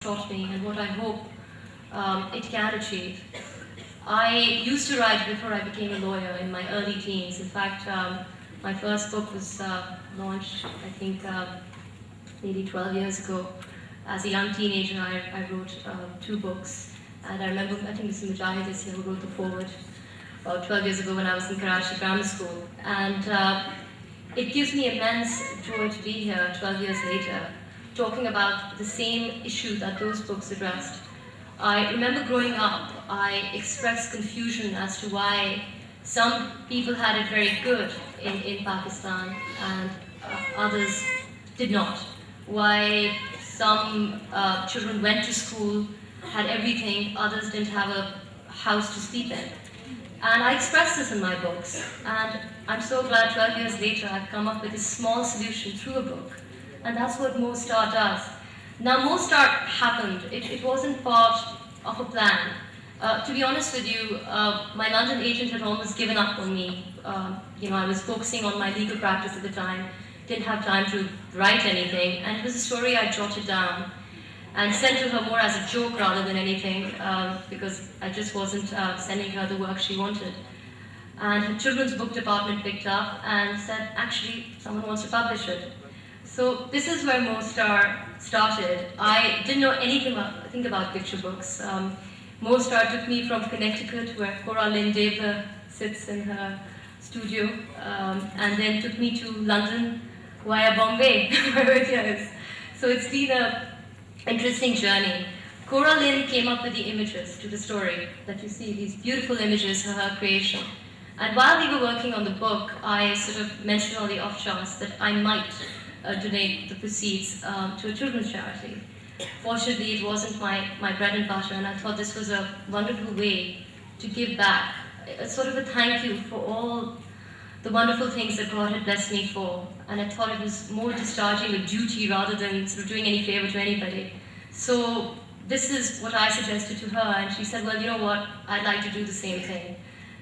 taught me and what I hope it can achieve. I used to write before I became a lawyer in my early teens. In fact, my first book was launched, I think, maybe 12 years ago. As a young teenager, I wrote 2 books. And I remember, I think Mr. Mujahid is here who wrote the foreword about 12 years ago when I was in Karachi grammar school. And it gives me immense joy to be here 12 years later, talking about the same issue that those books addressed. I remember growing up, I expressed confusion as to why some people had it very good in Pakistan and others did not. Why some children went to school, had everything, others didn't have a house to sleep in. And I expressed this in my books. And I'm so glad 12 years later I've come up with a small solution through a book. And that's what Mostar does. Now, Mostar happened. It wasn't part of a plan. To be honest with you, my London agent had almost given up on me. I was focusing on my legal practice at the time, didn't have time to write anything, and it was a story I jotted down and sent to her more as a joke rather than anything, because I just wasn't sending her the work she wanted. And her children's book department picked up and said, actually, someone wants to publish it. So this is where Mostar started. I didn't know anything about picture books. Mostar took me from Connecticut, where Cora Lynn Deibler sits in her studio, and then took me to London via Bombay, where Vidya is. So it's been an interesting journey. Cora Lynn came up with the images to the story that you see, these beautiful images of her creation. And while we were working on the book, I sort of mentioned on the off chance that I might donate the proceeds to a children's charity. Fortunately, it wasn't my bread and butter, and I thought this was a wonderful way to give back, a sort of a thank you for all the wonderful things that God had blessed me for. And I thought it was more discharging a duty rather than sort of doing any favor to anybody. So this is what I suggested to her, and she said, well, you know what, I'd like to do the same thing.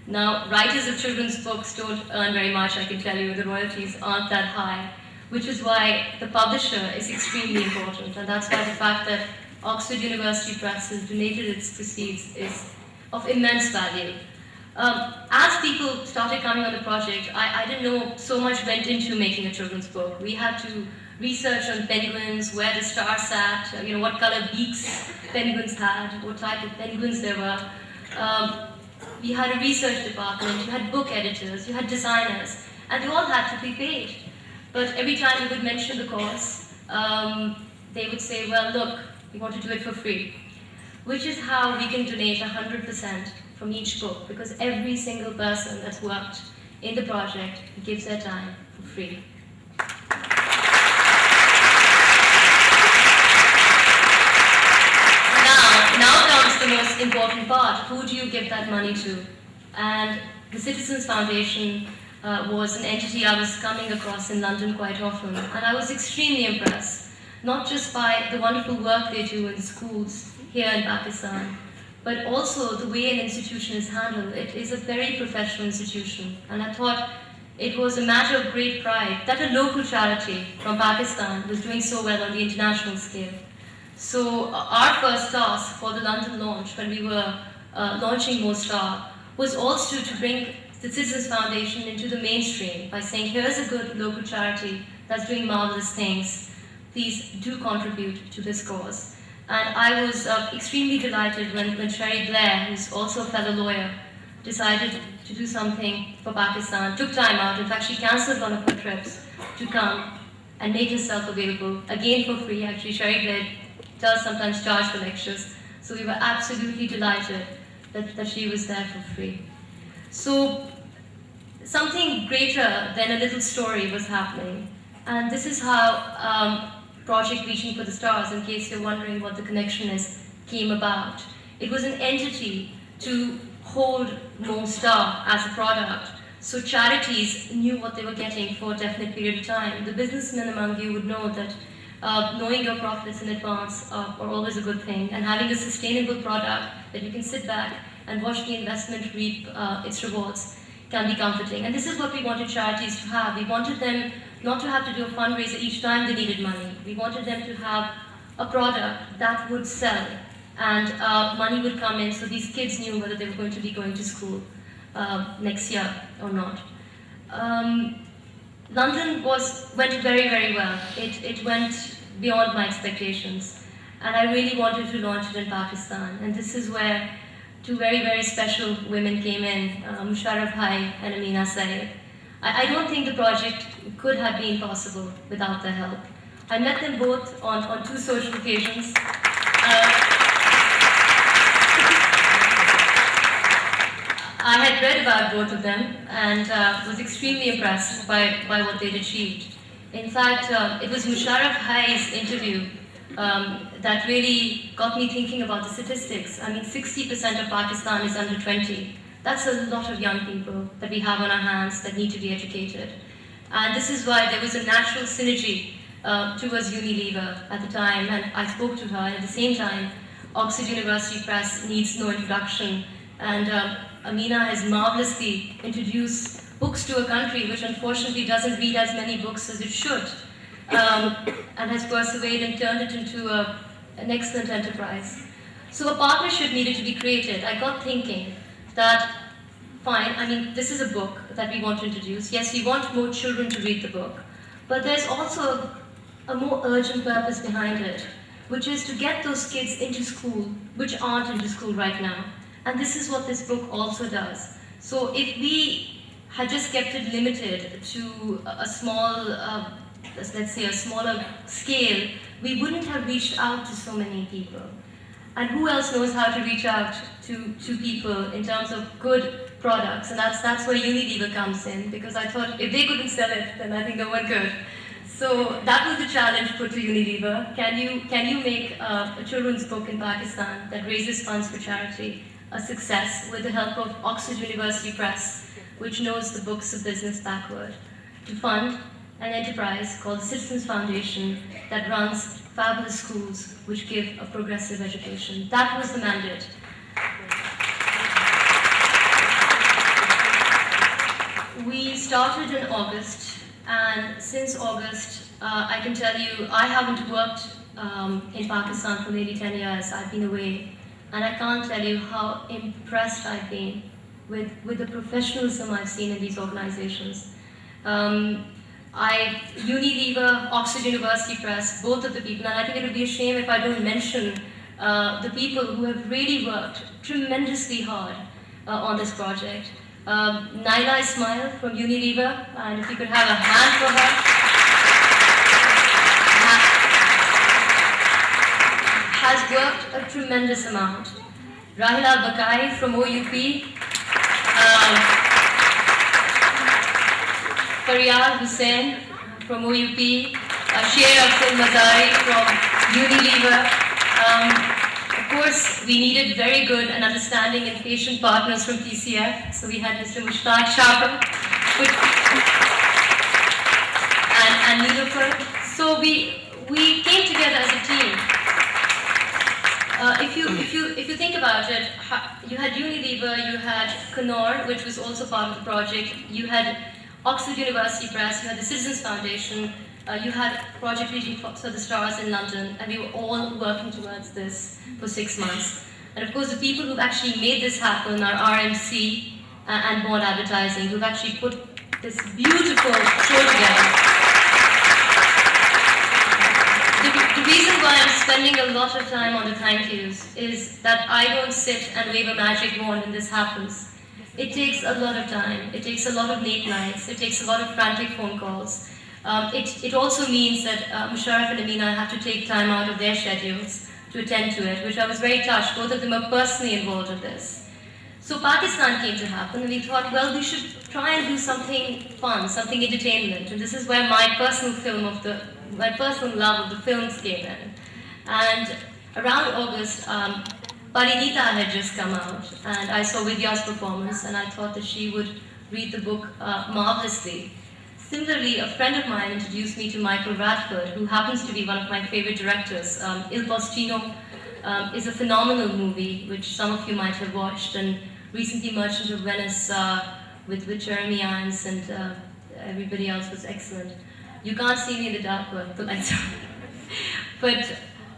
Now, writers of children's books don't earn very much, I can tell you, the royalties aren't that high, which is why the publisher is extremely important, and that's why the fact that Oxford University Press has donated its proceeds is of immense value. As people started coming on the project, I didn't know so much went into making a children's book. We had to research on penguins, where the star sat, what color beaks penguins had, what type of penguins there were. We had a research department, you had book editors, you had designers, and they all had to be paid. But every time we would mention the cause, they would say, well, look, we want to do it for free. Which is how we can donate 100% from each book, because every single person that's worked in the project gives their time for free. Now comes the most important part. Who do you give that money to? And the Citizens Foundation was an entity I was coming across in London quite often, and I was extremely impressed, not just by the wonderful work they do in schools here in Pakistan, but also the way an institution is handled. It is a very professional institution, and I thought it was a matter of great pride that a local charity from Pakistan was doing so well on the international scale. So our first task for the London launch, when we were launching Mostar, was also to bring the Citizens Foundation into the mainstream by saying, here's a good local charity that's doing marvelous things. Please do contribute to this cause. And I was extremely delighted when Sherry Blair, who's also a fellow lawyer, decided to do something for Pakistan, took time out. In fact, she cancelled one of her trips to come and make herself available, again for free. Actually, Sherry Blair does sometimes charge for lectures. So we were absolutely delighted that she was there for free. So something greater than a little story was happening. And this is how Project Reaching for the Stars, in case you're wondering what the connection is, came about. It was an entity to hold Mostar as a product, so charities knew what they were getting for a definite period of time. The businessmen among you would know that knowing your profits in advance are always a good thing, and having a sustainable product that you can sit back and watch the investment reap its rewards can be comforting. And this is what we wanted charities to have. We wanted them not to have to do a fundraiser each time they needed money. We wanted them to have a product that would sell, and money would come in, so these kids knew whether they were going to be going to school next year or not. London went very, very well. It went beyond my expectations. And I really wanted to launch it in Pakistan. And this is where two very, very special women came in, Musharraf Bhai and Amina Saeed. I don't think the project could have been possible without their help. I met them both on two social occasions. I had read about both of them and was extremely impressed by what they'd achieved. In fact, it was Musharraf Bhai's interview that really got me thinking about the statistics. I mean, 60% of Pakistan is under 20. That's a lot of young people that we have on our hands that need to be educated. And this is why there was a natural synergy towards Unilever at the time, and I spoke to her, and at the same time, Oxford University Press needs no introduction, and Amina has marvelously introduced books to a country which unfortunately doesn't read as many books as it should, and has persevered and turned it into an excellent enterprise. So a partnership needed to be created. I got thinking that, fine, I mean, this is a book that we want to introduce. Yes, we want more children to read the book, but there's also a more urgent purpose behind it, which is to get those kids into school, which aren't into school right now. And this is what this book also does. So if we had just kept it limited to a small, let's say a smaller scale, we wouldn't have reached out to so many people. And who else knows how to reach out to people in terms of good products? And that's where Unilever comes in, because I thought if they couldn't sell it, then I think no one could. So that was the challenge put to Unilever. Can you make a children's book in Pakistan that raises funds for charity a success with the help of Oxford University Press, which knows the books of business backward, to fund an enterprise called the Citizens Foundation that runs fabulous schools which give a progressive education. That was the mandate. We started in August, and since August, I can tell you, I haven't worked in Pakistan for nearly 10 years. I've been away, and I can't tell you how impressed I've been with the professionalism I've seen in these organizations. Unilever, Oxford University Press, both of the people, and I think it would be a shame if I don't mention the people who have really worked tremendously hard on this project. Naila Ismail from Unilever, and if you could have a hand for her. Has worked a tremendous amount. Rahil Al-Bakai from OUP. Faryal Hussain from OUP. Sher Abdul Mazari from Unilever. Of course, we needed very good and understanding and patient partners from TCF. So we had Mr. Mushtaq Shah and Nilofer. So we came together as a team. If you think about it, you had Unilever, you had Connor, which was also part of the project, you had Oxford University Press, you had the Citizens Foundation, you had Project Reaching for the Stars in London, and we were all working towards this for 6 months. And of course, the people who've actually made this happen are RMC and Bond Advertising, who've actually put this beautiful show together. The reason why I'm spending a lot of time on the thank yous is that I don't sit and wave a magic wand and this happens. It takes a lot of time. It takes a lot of late nights. It takes a lot of frantic phone calls. It also means that Musharraf and Amina have to take time out of their schedules to attend to it, which I was very touched. Both of them are personally involved in this. So Pakistan came to happen, and we thought, well, we should try and do something fun, something entertainment. And this is where my personal love of the films came in. And around August, Parinita had just come out, and I saw Vidya's performance, and I thought that she would read the book marvelously. Similarly, a friend of mine introduced me to Michael Radford, who happens to be one of my favorite directors. Il Postino is a phenomenal movie, which some of you might have watched, and recently Merchant of Venice with Jeremy Irons and everybody else was excellent. You can't see me in the dark, but the lights are on. But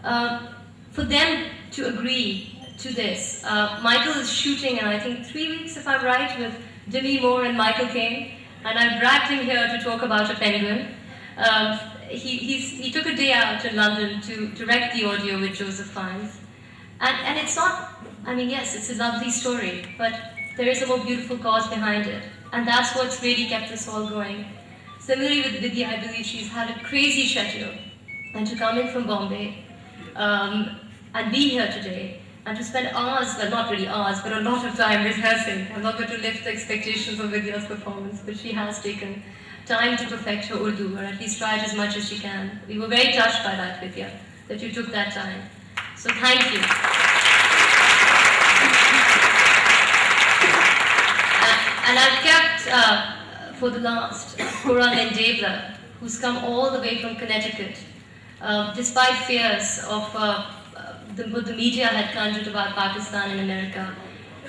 For them to agree to this, Michael is shooting in, I think, 3 weeks, if I'm right, with Demi Moore and Michael Caine, and I dragged him here to talk about a penguin. He took a day out in London to direct the audio with Joseph Fiennes. And it's not, I mean, yes, it's a lovely story, but there is a more beautiful cause behind it. And that's what's really kept us all going. Similarly with Vidya, I believe she's had a crazy schedule. And to come in from Bombay and be here today, and to spend hours, well, not really hours, but a lot of time rehearsing. I'm not going to lift the expectations of Vidya's performance, but she has taken time to perfect her Urdu, or at least tried as much as she can. We were very touched by that, Vidya, that you took that time. So thank you. And I've kept, for the last, Cora Lynn Deibler, who's come all the way from Connecticut, despite fears of what the media had conjured about Pakistan and America.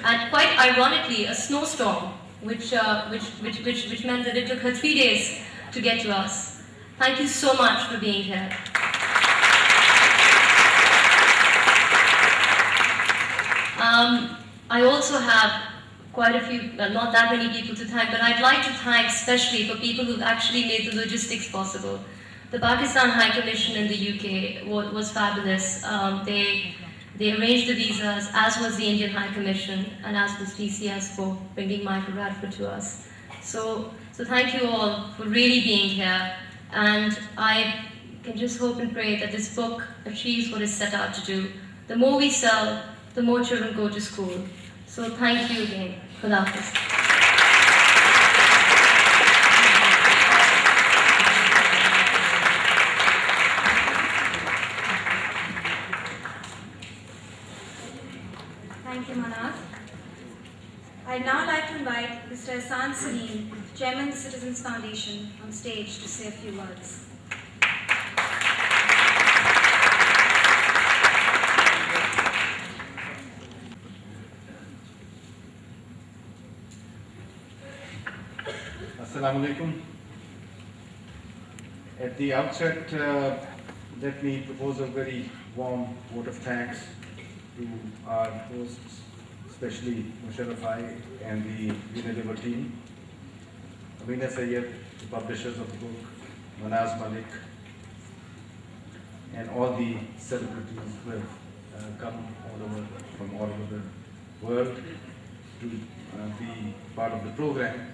And quite ironically, a snowstorm, which meant that it took her 3 days to get to us. Thank you so much for being here. I also have quite a few, well, not that many people to thank, but I'd like to thank especially for people who've actually made the logistics possible. The Pakistan High Commission in the UK was fabulous. They arranged the visas, as was the Indian High Commission, and as was TCS for bringing Michael Radford to us. So thank you all for really being here, and I can just hope and pray that this book achieves what it's set out to do. The more we sell, the more children go to school. So thank you again. Khuda Hafiz. Thank you, Mahnaz. I'd now like to invite Mr. Ahsan Salim, Chairman of the Citizens Foundation, on stage to say a few words. Assalamu alaikum. At the outset, let me propose a very warm vote of thanks to our hosts, especially Musharraf and the Unilever team, Amina Sayyed, the publishers of the book, Mahnaz Malik, and all the celebrities who have come from all over the world to be part of the program.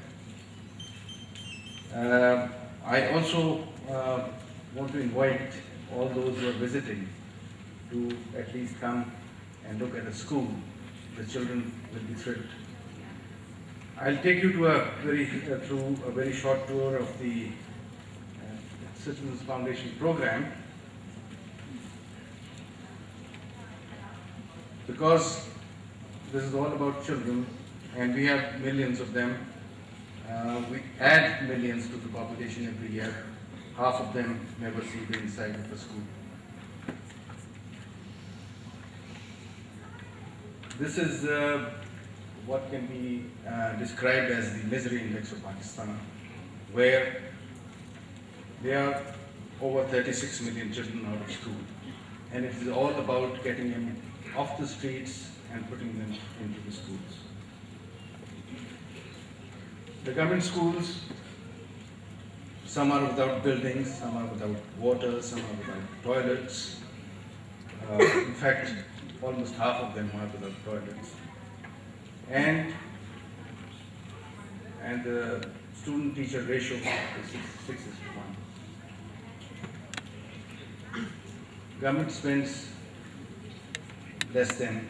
I also want to invite all those who are visiting to at least come and look at a school. The children will be thrilled. I'll take you to through a very short tour of the Citizens Foundation program, because this is all about children and we have millions of them. We add millions to the population every year. Half of them never see the inside of a school. This is what can be described as the misery index of Pakistan, where there are over 36 million children out of school. And it is all about getting them off the streets and putting them into the schools. The government schools, some are without buildings, some are without water, some are without toilets. In fact, almost half of them are without toilets. And the student-teacher ratio is 6:1. Government spends less than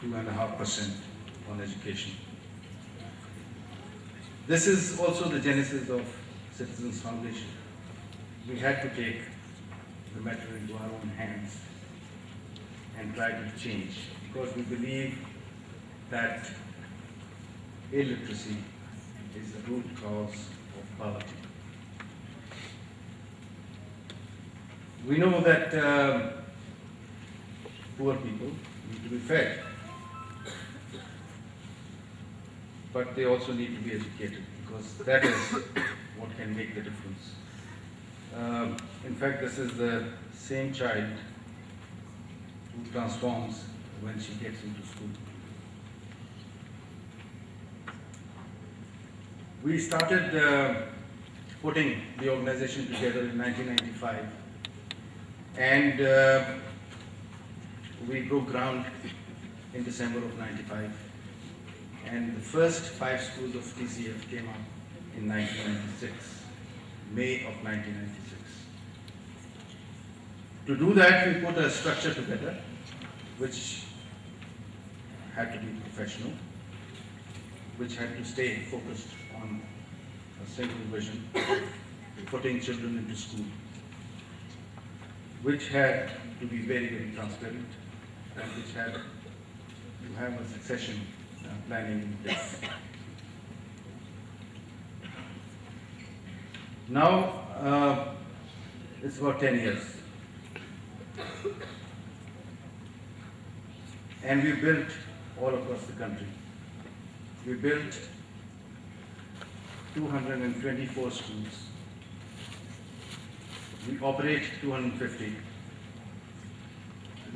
2.5% on education. This is also the genesis of Citizens Foundation. We had to take the matter into our own hands and try to change, because we believe that illiteracy is the root cause of poverty. We know that poor people need to be fed, but they also need to be educated, because that is what can make the difference. In fact, this is the same child who transforms when she gets into school. We started putting the organization together in 1995, and we broke ground in December of 95, and the first 5 schools of TCF came up in 1996, May of 1996. To do that, we put a structure together which had to be professional, which had to stay focused on a single vision, putting children into school, which had to be very, very transparent, and which had to have a succession planning in place. Now, it's about 10 years. And we built all across the country. We built 224 schools. We operate 250.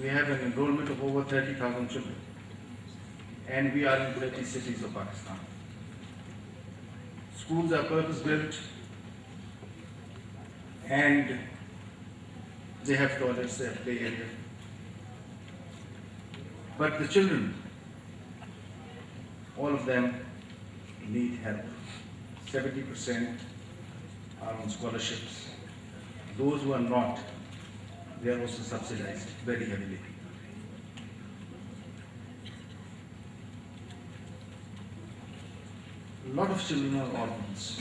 We have an enrollment of over 30,000 children. And we are in 30 cities of Pakistan. Schools are purpose-built, and they have toilets, they have play area. But the children, all of them need help. 70% are on scholarships. Those who are not, they are also subsidized very heavily. A lot of children are orphans.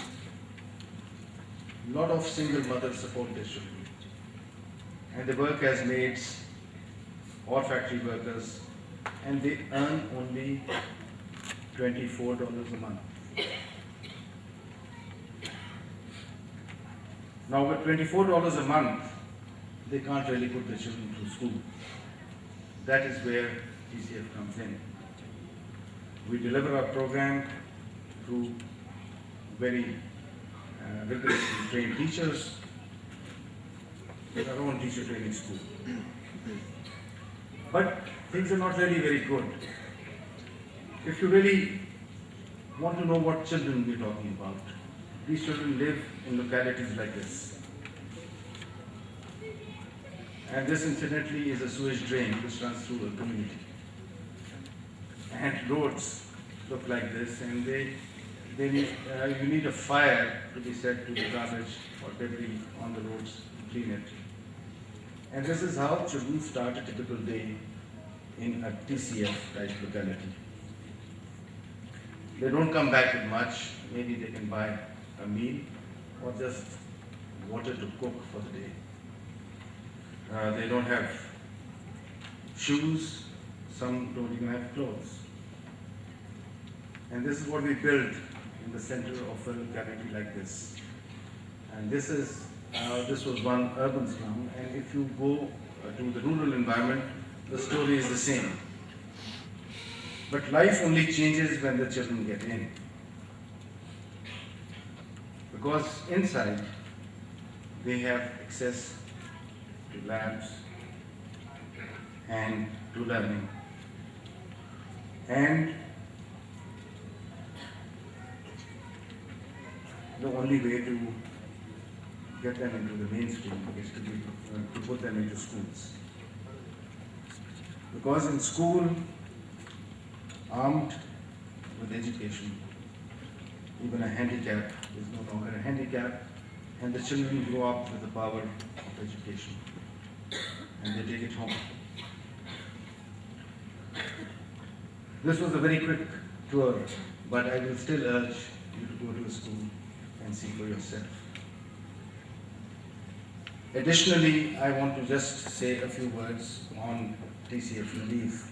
A lot of single mothers support their children. And they work as maids or factory workers, and they earn only $24 a month. Now with $24 a month, they can't really put their children through school. That is where TCF comes in. We deliver our program through very rigorously trained teachers with our own teacher training school. But things are not really very good. If you really want to know what children we're talking about, these children live in localities like this. And this incidentally is a sewage drain which runs through a community. And roads look like this, and you need a fire to be set to the garbage or debris on the roads to clean it. And this is how children start a typical day in a TCF type locality. They don't come back with much. Maybe they can buy a meal or just water to cook for the day. They don't have shoes. Some don't even have clothes. And this is what we build in the center of a locality like this. And this was one urban slum. And if you go to the rural environment, the story is the same. But life only changes when the children get in. Because inside, they have access to labs and to learning. And the only way to get them into the mainstream is to put them into schools. Because in school, armed with education, even a handicap is no longer a handicap, and the children grow up with the power of education, and they take it home. This was a very quick tour, but I will still urge you to go to a school and see for yourself. Additionally, I want to just say a few words on TCF relief,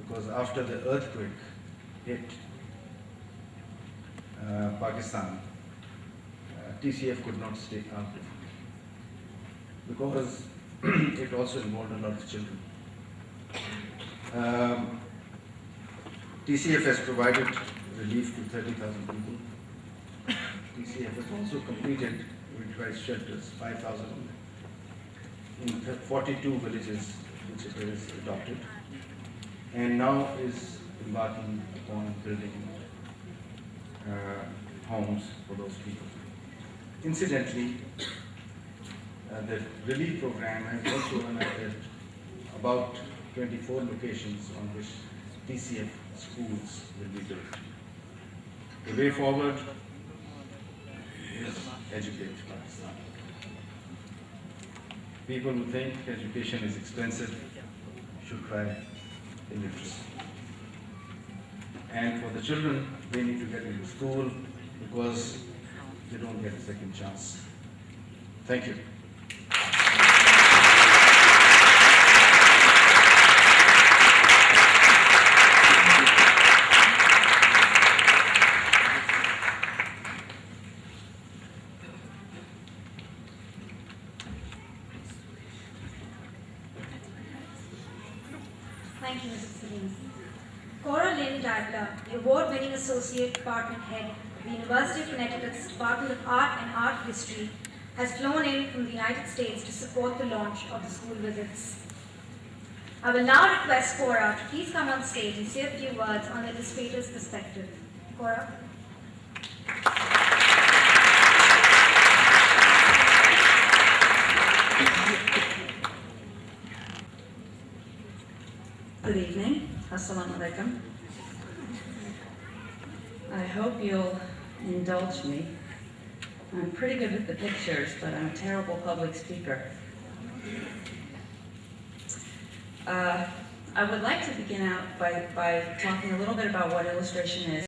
because after the earthquake hit Pakistan, TCF could not stay out because it also involved a lot of children. TCF has provided relief to 30,000 people. TCF has also completed winterized shelters, 5,000 in 42 villages which it has adopted, and now is embarking upon building homes for those people. Incidentally, the relief program has also unearthed about 24 locations on which TCF schools will be built. The way forward is educate Pakistan. People who think education is expensive should try illiteracy. And for the children, they need to get into school because they don't get a second chance. Thank you. Thank you, Mrs. Fiennes. Cora Lynn Deibler, the award-winning Associate Department Head of the University of Connecticut's Department of Art and Art History, has flown in from the United States to support the launch of the school visits. I will now request Cora to please come on stage and say a few words on the illustrator's perspective. Cora? Good evening. Assalamu alaikum. I hope you'll indulge me. I'm pretty good with the pictures, but I'm a terrible public speaker. I would like to begin out by talking a little bit about what illustration is.